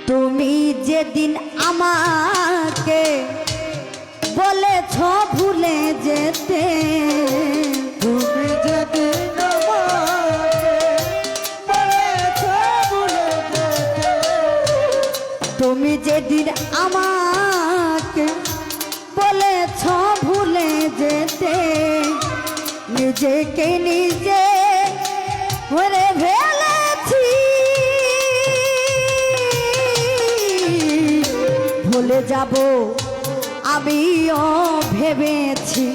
তুমি যেদিন আমাকে বলেছ ভুলে যেতে, তুমি যেদিন আমাকে বলেছ ভুলে যেতে, তুমি যেদিন আমাকে বলেছ ভুলে যেতে, নিজেকে নিজে ভরে ফেলেছি। ভুলে যাব আমিও ভেবেছি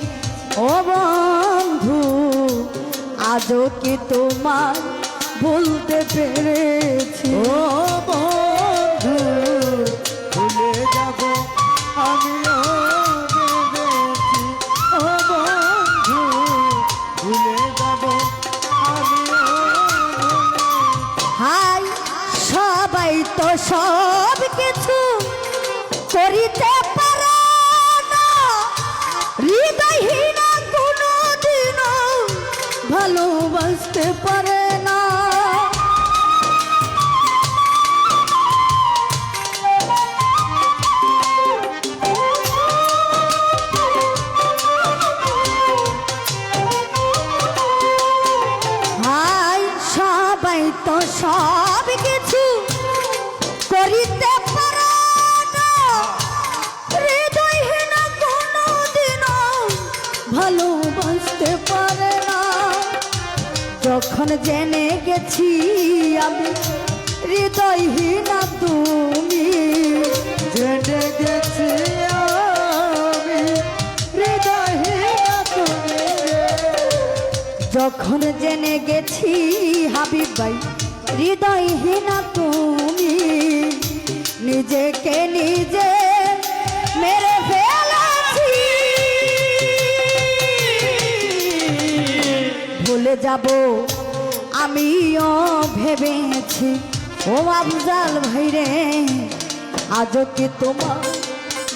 ও বন্ধু, আজও কি তোমার ভুলতে পেরেছি। ও বন্ধু ভুলে যাব আমিও ভেবেছি, ও বন্ধু ভুলে যাব আমিও হাই সবাই তো সব কিছু করিতে পারে না, হৃদয়হীন কোনো দিনও ভালোবাসতে পারে না। হাই সবাই তো সব কিছু করিতে পারে না, হৃদয়হীন কোনো দিনও ভালোবাসতে পারে না। যখন জেনে গেছি আমি হৃদয়হীন তুমি, জেনে গেছি আমি হৃদয়হীন তুমি, যখন জেনে গেছি হাবিব ভাই হৃদয়হীন তুমি, নিজেকে নিজে মেরে ফেলেছি। ভুলে যাব আমিও ভেবেছি ও আফজাল ভাই রে, আজও কি তোমার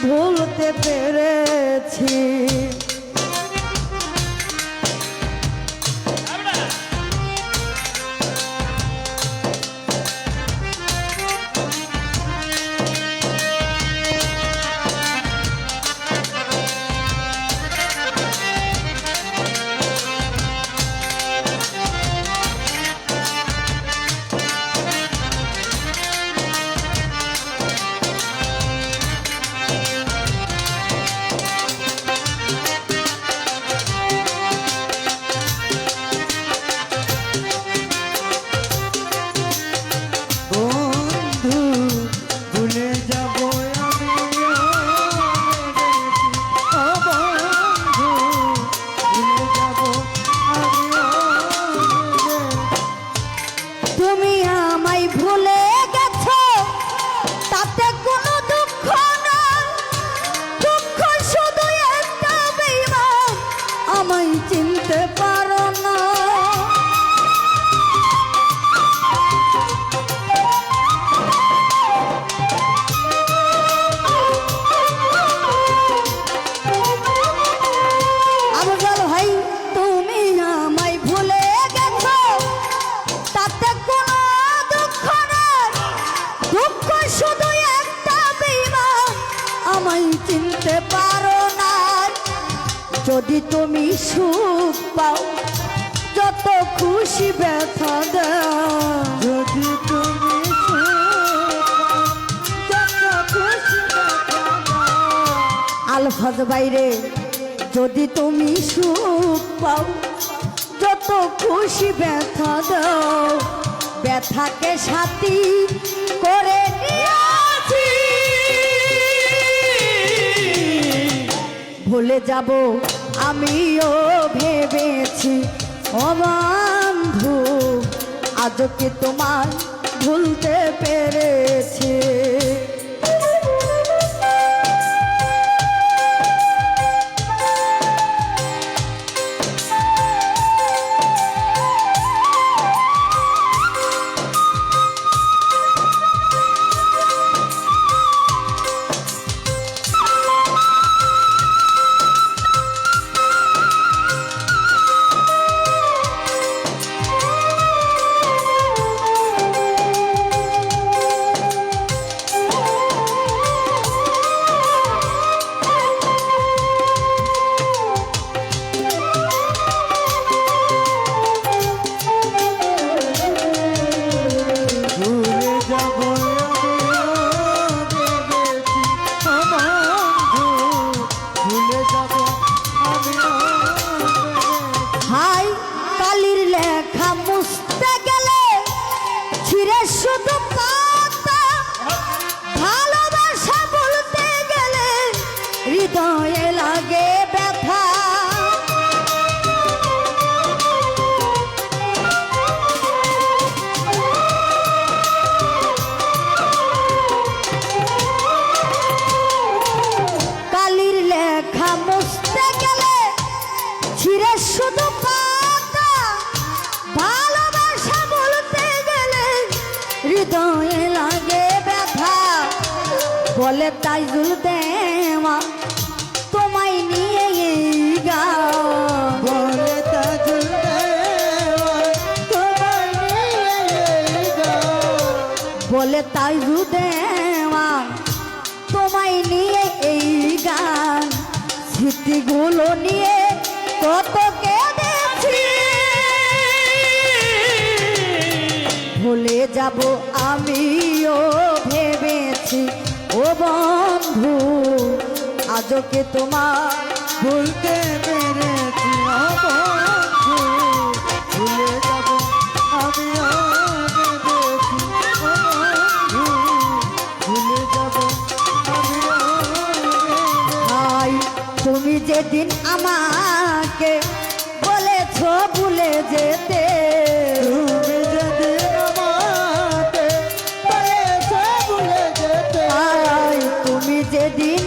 ভুলতে পেরেছি। বন্ধু ভুলে যাব আমিও ভেবেছি, ও বন্ধু ভুলে যাব আমিও ভেবেছি। তুমি আমায় ভুলে গেছো তাতে কোনো দুঃখ নাই, দুঃখ শুধু একটা বেঈমান আমায় চিনতে পারো না। আফজাল ভাই তুমি আমায় ভুলে গেছো তাতে কোনো দুঃখ নাই, দুঃখ শুধু একটা বেঈমান আমায় চিনতে পারো না। যদি তুমি সুখ পাও যত খুশি ব্যথা দাও, যদি তুমি যত খুশি ব্যথা দাও, আলফাজ বাইরে যদি তুমি সুখ পাও যত খুশি ব্যথা দাও, ব্যথাকে সাথী করে নিয়েছি। ভুলে যাব আমিও ভেবেছি ও বন্ধু, আজও কি তোমার ভুলতে পেরেছি। বলে তাইজুল দেওয়া তোমায় নিয়ে এই গান বলে তাজুল দেওয়া তোমায় নিয়ে এই গান। বলে তাইজুল দেওয়া তোমায় নিয়ে এই গান স্মৃতিগুলো নিয়ে কত কেঁদেছি ভুলে যাব আমিও ভেবেছি ও বন্ধু আজকে তোমার ভুলতে পেরেছি ও বন্ধু, ভুলে যাব আমিও ভেবেছি ও বন্ধু, ভুলে যাব আমিও ভেবেছি। ভাই তুমি যেদিন আমাকে বলেছ ভুলে যেতে তুমি যদি আমাকে বলেছো ভুলে যেতে, ভাই তুমি যেদিন